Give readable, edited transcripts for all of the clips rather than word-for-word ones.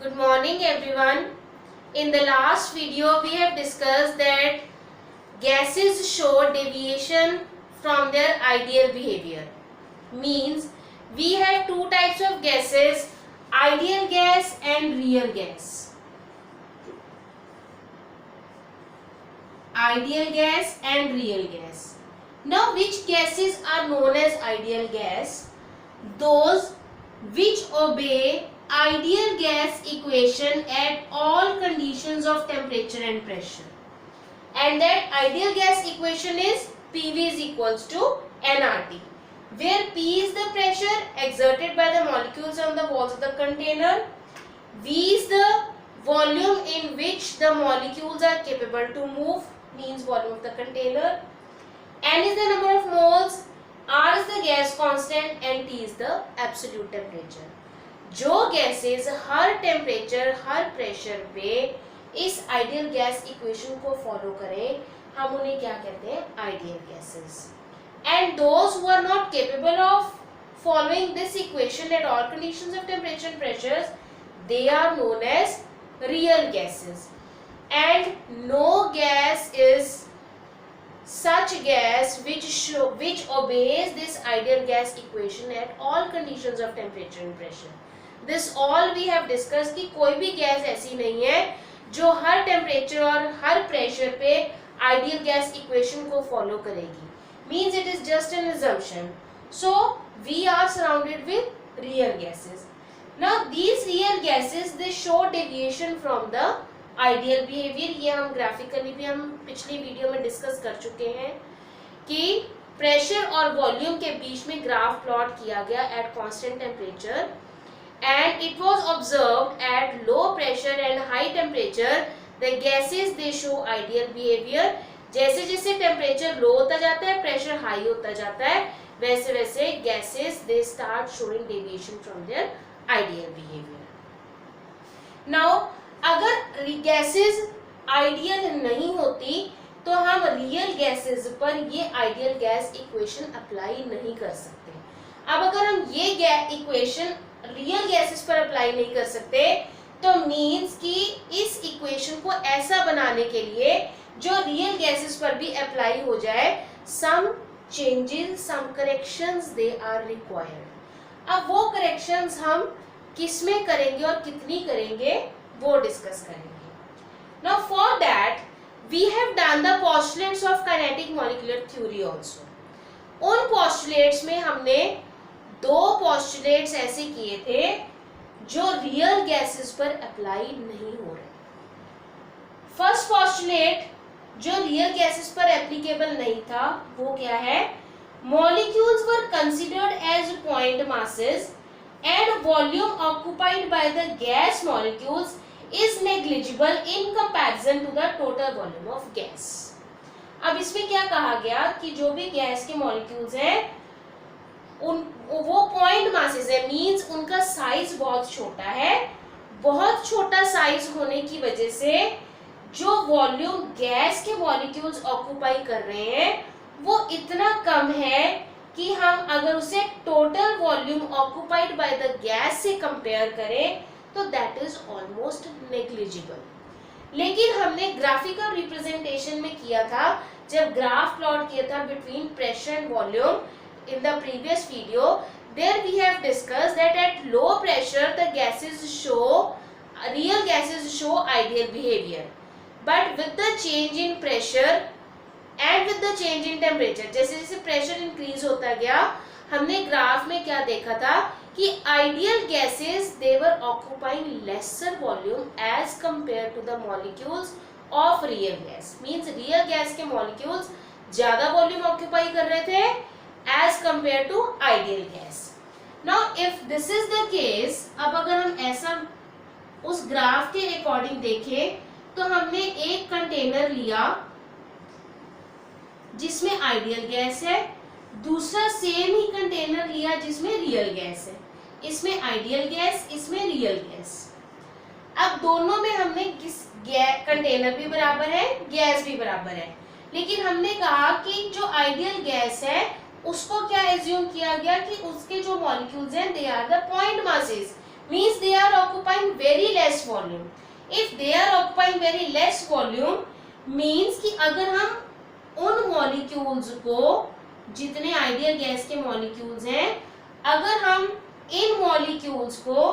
Good morning everyone. In the last video we have discussed that gases show deviation from their ideal behavior. Means we have two types of gases, ideal gas and real gas. Ideal gas and real gas. Now which gases are known as ideal gas? Those which obey ideal gas equation at all conditions of temperature and pressure, and that ideal gas equation is PV is equals to nRT, where P is the pressure exerted by the molecules on the walls of the container, V is the volume in which the molecules are capable to move, means volume of the container, N is the number of moles, R is the gas constant and T is the absolute temperature. जो gases हर temperature हर pressure पे इस ideal gas equation को follow करें, हम उन्हें क्या कहते हैं? Ideal gases. And those who are not capable of following this equation at all conditions of temperature and pressures, they are known as real gases. And no gas is such gas which obeys this ideal gas equation at all conditions of temperature and pressure. This all we have discussed कि कोई भी gas ऐसी नहीं है जो हर temperature और हर pressure पे ideal gas equation को फॉलो करेगी. Means it is just an assumption. So we are surrounded with real gases. Now these real gases they show deviation from the ideal behaviour. ये हम ग्राफिकली भी हम पिछली video में discuss कर चुके हैं कि प्रेशर और वॉल्यूम के बीच में ग्राफ प्लॉट किया गया at constant temperature, and it was observed eight low pressure and high temperature the gases they show ideal behaviour. जैसे जैसे टेम्परेचर लो होता जाता है, प्रेशर हाई होता जाता है, वैसे वैसे gases they start showing deviation from their ideal behaviour. Now अगर गैसेस आइडियल नहीं होती तो हम रियल गैसेस पर ये आइडियल गैस इक्वेशन अप्लाई नहीं कर सकते. अब अगर हम ये इक्वेशन रियल गैसेस पर अप्लाई नहीं कर सकते तो मींस कि इस इक्वेशन को ऐसा बनाने के लिए जो रियल गैसेस पर भी अप्लाई हो जाए, some changes some corrections they are required. अब वो करेक्शंस हम किस में करेंगे और कितनी करेंगे वो डिस्कस करेंगे. Now for that we have done the postulates of kinetic molecular theory also. उन पोस्टुलेट्स में हमने दो पोस्टुलेट्स ऐसे किए थे जो रियल गैसेस पर अप्लाई नहीं हो रहे. फर्स्ट पोस्टुलेट जो रियल गैसेस पर एप्लीकेबल नहीं था वो क्या है? Molecules were considered as point masses and volume occupied by the gas molecules is negligible in comparison to the total volume of gas. अब इसमें क्या कहा गया कि जो भी गैस के मॉलिक्यूल्स हैं वो पॉइंट मासेस है, मींस उनका साइज बहुत छोटा है. बहुत छोटा साइज होने की वजह से जो वॉल्यूम गैस के मॉलिक्यूल्स ऑक्यूपाई कर रहे हैं वो इतना कम है कि हम अगर उसे total volume occupied by the gas से कंपेयर करें तो दैट इज ऑलमोस्ट नेग्लिजिबल. लेकिन हमने ग्राफिकल रिप्रेजेंटेशन में किया था, जब ग्राफ प्लॉट किया था between pressure and volume in the previous video, there we have discussed that at low pressure the gases show real gases show ideal behaviour, but with the change in pressure and with the change in temperature, जैसे जैसे pressure increase होता गया, हमने graph में क्या देखा था कि ideal gases they were occupying lesser volume as compare to the molecules of real gas. Means real gas के मॉलिक्यूल्स ज्यादा वॉल्यूम ऑक्यूपाई कर रहे थे as compare to ideal gas. Now if this is the case, अब अगर हम ऐसा उस ग्राफ के अकॉर्डिंग देखें तो हमने एक कंटेनर लिया जिसमें आइडियल गैस है, दूसरा सेम ही कंटेनर लिया जिसमें रियल गैस है. इसमें आइडियल गैस, इसमें रियल गैस. अब दोनों में हमने कंटेनर भी बराबर है, गैस भी बराबर है, लेकिन हमने कहा कि जो आइडियल गैस है उसको क्या एज्यूम किया गया कि उसके जो मॉलिक्यूल्स हैं they are the point masses, means they are occupying very less volume. If they are occupying very less volume means कि अगर हम उन मॉलिक्यूल्स को, जितने आइडियल गैस के मॉलिक्यूल्स हैं, अगर हम इन मॉलिक्यूल्स को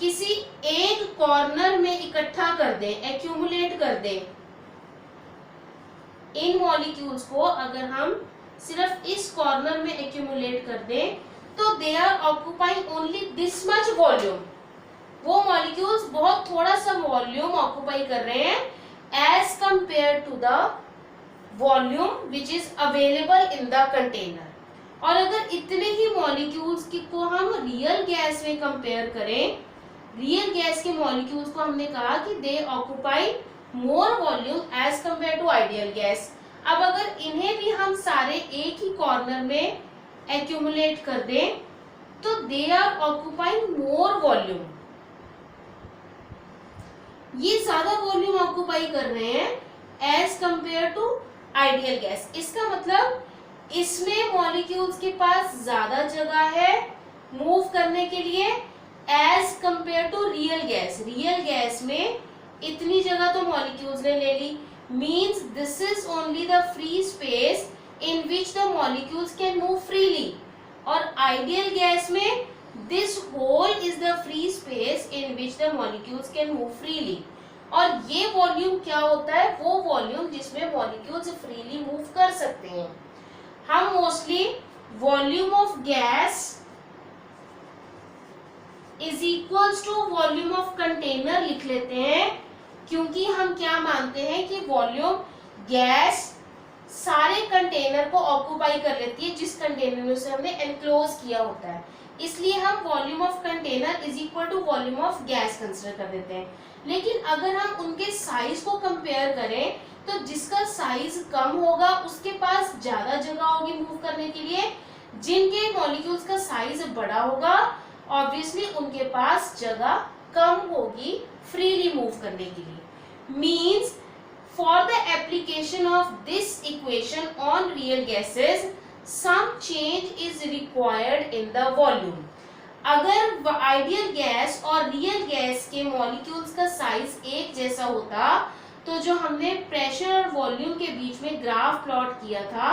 किसी एक कॉर्नर में इकट्ठा कर दें, एक्यूमुलेट कर दें, इन मॉलिक्यूल्स को अगर हम सिर्फ इस कॉर्नर में एक्यूमुलेट कर दें तो they are occupying only this much volume. वो मॉलिक्यूल्स बहुत थोड़ा सा वॉल्यूम ऑक्यूपाई कर रहे हैं as compare to the volume which is available in the container. और अगर इतने ही मॉलिक्यूल्स को हम रियल गैस में कंपेयर करें, रियल गैस के मॉलिक्यूल्स को हमने कहा कि they occupy more volume as compare to ideal gas. अब अगर इन्हें भी हम सारे एक ही कॉर्नर में एक्यूमुलेट कर दें तो they are occupying more volume. ये ज्यादा वॉल्यूम ऑक्यूपाई कर रहे हैं as compare to ideal gas. इसका मतलब इसमें मॉलिक्यूल्स के पास ज्यादा जगह है मूव करने के लिए as compare to real gas. Real gas में इतनी जगह तो मॉलिक्यूल्स ने ले ली, means this is only the free space in which the molecules can move freely. और ideal gas में this whole is the free space in which the molecules can move freely. और ये वॉल्यूम क्या होता है? वो वॉल्यूम जिसमें molecules freely move कर सकते हैं. हम mostly volume of gas is equals to volume of container लिख लेते हैं, क्योंकि हम क्या मानते हैं कि वॉल्यूम गैस सारे कंटेनर को ऑक्यूपाई कर लेती है जिस कंटेनर में उसे हमने एनक्लोज किया होता है. इसलिए हम volume of container is equal to volume of gas consider कर देते हैं. लेकिन अगर हम उनके साइज को कंपेयर करें तो जिसका साइज कम होगा उसके पास ज्यादा जगह होगी मूव करने के लिए, जिनके मॉलिक्यूल्स का साइज बड़ा होगा ऑब्वियसली उनके पास जगह कम होगी फ्रीली मूव करने के लिए. Means for the application of this equation on real gases some change is required in the volume. अगर आइडियल गैस और रियल गैस के मॉलिक्यूल्स का साइज एक जैसा होता तो जो हमने प्रेशर और वॉल्यूम के बीच में ग्राफ प्लॉट किया था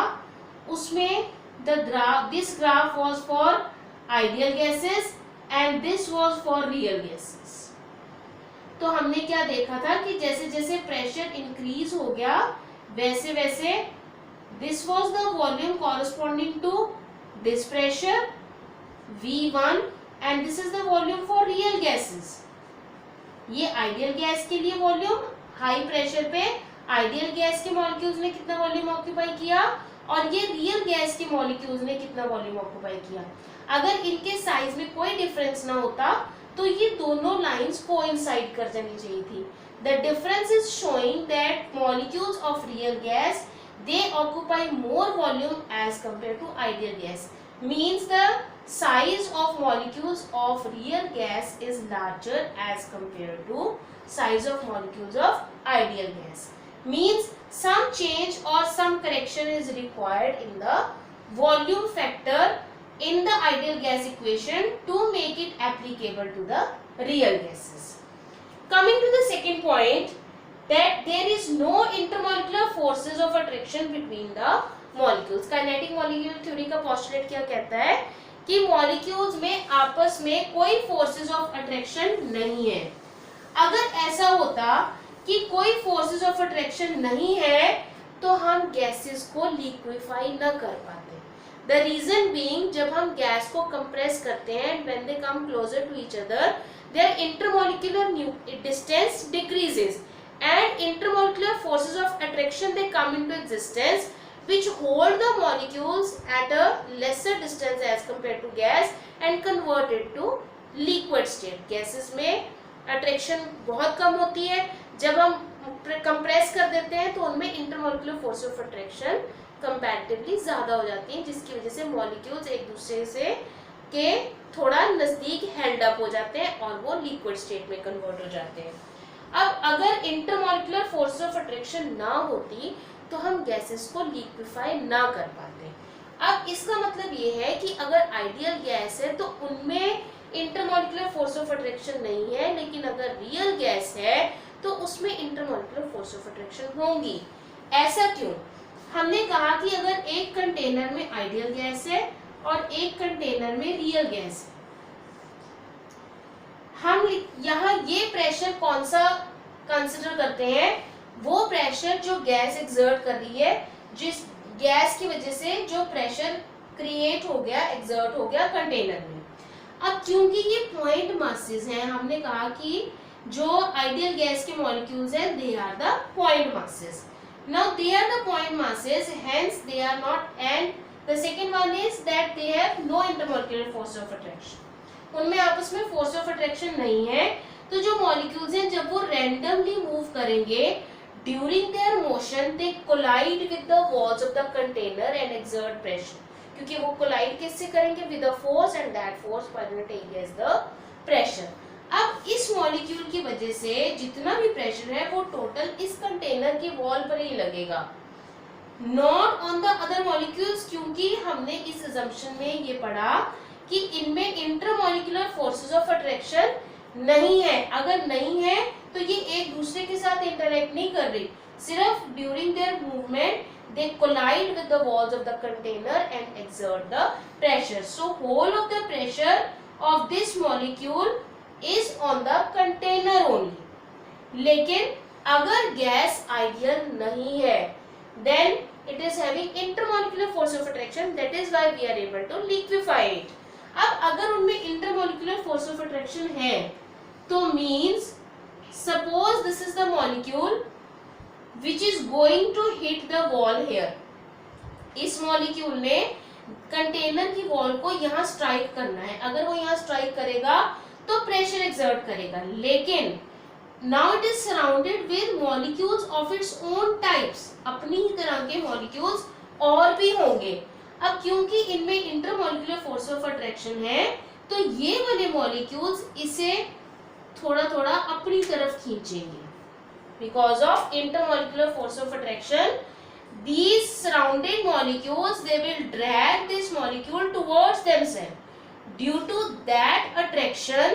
उसमें this graph was for ideal gases and this was for real gases. तो हमने क्या देखा था कि जैसे जैसे प्रेशर इंक्रीज हो गया वैसे वैसे this was the volume corresponding to this pressure V1 and this is the volume for real gases. ये आइडियल गैस के लिए वॉल्यूम, हाई प्रेशर पे आइडियल गैस के मॉलिक्यूल्स ने कितना वॉल्यूम ऑक्यूपाई किया और ये रियल गैस के मॉलिक्यूल्स ने कितना वॉल्यूम ऑक्यूपाई किया. अगर इनके साइज में कोई डिफरेंस ना होता तो ये दोनों लाइंस कोइंसाइड कर जानी चाहिए थी. The difference is showing that molecules of real gas they occupy more volume as compare to ideal gas. Means the size of molecules of real gas is larger as compared to size of molecules of ideal gas. Means some change or some correction is required in the volume factor in the ideal gas equation to make it applicable to the real gases. Coming to the second point, that there is no intermolecular forces of attraction between the molecules. Kinetic molecule theory का postulate क्या कहता है कि molecules में आपस में कोई forces of attraction नहीं है. अगर ऐसा होता कि कोई फोर्सेस ऑफ अट्रैक्शन नहीं है तो हम गैसेस को लिक्विफाई न कर पाते. द रीजन बीइंग जब हम गैस को कंप्रेस करते हैं when they come closer to each other their intermolecular distance decreases and intermolecular forces of attraction they come into existence which hold the molecules at a lesser distance as compared to gas and convert it to liquid state. Gases में attraction बहुत कम होती है. जब हम compress कर देते हैं तो उनमें intermolecular force of attraction comparatively ज़्यादा हो जाती है जिसकी वजह से molecules एक दूसरे से के थोड़ा नज़दीक held up हो जाते हैं और वो liquid state में convert हो जाते हैं. अब अगर intermolecular force of attraction ना होती तो हम गैसेस को लिक्विफाई ना कर पाते. अब इसका मतलब ये है कि अगर आइडियल गैस है तो उनमें इंटरमॉलिक्यूलर फोर्स ऑफ अट्रैक्शन नहीं है, लेकिन अगर रियल गैस है तो उसमें इंटरमॉलिक्यूलर फोर्स ऑफ अट्रैक्शन होंगी। ऐसा क्यों? हमने कहा कि अगर एक कंटेनर में आइडियल गैस है और एक कंटेनर में रियल गैस है, हम यहाँ ये प्रेशर कौन सा कंसिडर करते हैं? वो प्रेशर जो गैस एक्सर्ट कर रही है, जिस गैस की वजह से जो प्रेशर क्रिएट हो गया, एक्सर्ट हो गया कंटेनर में। अब क्योंकि ये पॉइंट मासेस हैं, हमने कहा कि जो आइडियल गैस के मॉलिक्यूल्स हैं they are the point masses. Now they are the point masses, hence they are not, and the second one is that they have no intermolecular force of attraction. उनमें आपस में force of attraction नहीं है। तो जो molecules हैं जब वो रैंडमली मूव करेंगे, during their motion they collide with the walls of the container and exert pressure, क्योंकि वो कोलाइड किससे करेंगे? With the force, and that force permit as the pressure. अब इस मॉलिक्यूल की वजह से जितना भी प्रेशर है वो टोटल इस कंटेनर की वॉल पर ही लगेगा, not on the other molecules, क्योंकि हमने इस अजम्पशन में ये पढ़ा कि इनमें इंटरमॉलिक्यूलर फोर्सेस ऑफ अट्रैक्शन नहीं है। अगर नहीं है तो ये एक दूसरे के साथ इंटरैक्ट नहीं कर रही, सिर्फ during their movement they collide with the walls of the container and exert the pressure. So whole of the pressure of this molecule is on the container only. लेकिन अगर गैस आइडियल नहीं है, then it is having intermolecular force of attraction, that is why we are able to liquefy it. अब अगर उनमें intermolecular force of attraction है तो means suppose this is the molecule which is going to hit the wall here. इस molecule ने container की wall को यहाँ स्ट्राइक करना है। अगर वो यहाँ स्ट्राइक करेगा तो प्रेशर एक्सर्ट करेगा, लेकिन now it is surrounded with molecules of its own types, अपनी ही तरह के मॉलिक्यूल्स और भी होंगे। अब क्योंकि इनमें इंटरमॉलिक्यूलर फोर्स ऑफ अट्रैक्शन है तो ये वाले मॉलिक्यूल्स इसे थोड़ा थोड़ा अपनी तरफ खींचेंगे। Because of intermolecular force of attraction, these surrounding molecules, they will drag this molecule towards themselves. Due to that attraction,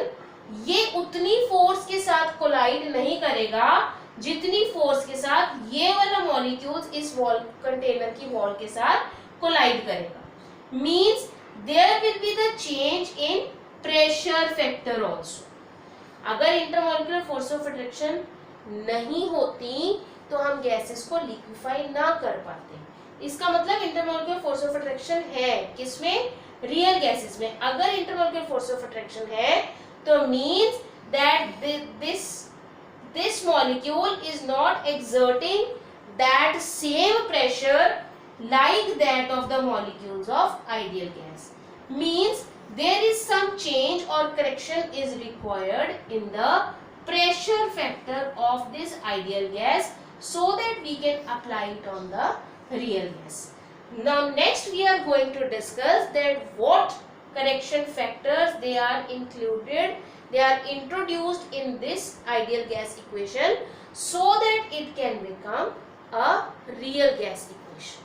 ये उतनी फोर्स के साथ कोलाइड नहीं करेगा जितनी फोर्स के साथ ये वाला मॉलिक्यूल्स इस वॉल कंटेनर की वॉल के साथ कोलाइड करेगा। Means there will be the change in pressure factor also. अगर इंटरमॉलिक्यूलर फोर्स ऑफ अट्रैक्शन नहीं होती तो हम गैसेस को लिक्विफाई ना कर पाते। इसका मतलब इंटरमॉलिक्यूलर फोर्स ऑफ अट्रैक्शन है किसमें? रियल गैसेस में। अगर इंटरमॉलिक्यूलर फोर्स ऑफ अट्रैक्शन है तो means that this molecule is not exerting that same pressure like that of the molecules of ideal gas. Means there is some change or correction is required in the pressure factor of this ideal gas so that we can apply it on the real gas. Now next we are going to discuss that what correction factors they are included, they are introduced in this ideal gas equation so that it can become a real gas equation.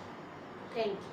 Thank you.